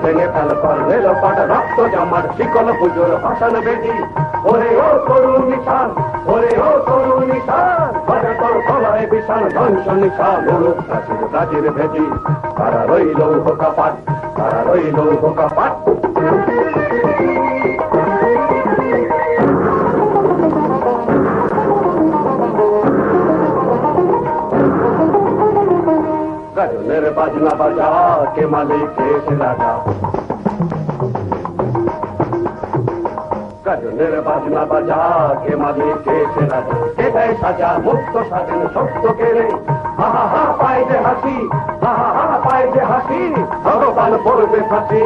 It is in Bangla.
ভেঙে ফেল কর রেল পাট রক্ত জমাট শিকল পুজোর ভাষণ বেদি ওরে ও তরুণ নিশান ওরে ও তরুণ নিশান করে তোর গলায় বিশাল ধ্বংস নিশান উড়ুক প্রাচীর প্রাচীর ভেদি তারা রইল হোকাপাট তারা রইল হোকাপাট গাজনের বাজনা বাজা কে মালিক এসে রাজা গাজনের বাজনা বাজা কে মালিক এসে রাজা কে দেয় সাজা মুক্ত স্বাধীন সত্য কেড়ে হা হা হা পায় যে হাসি হা হা হা পায় যে হাসি ভগবান পড়বে ফাঁসি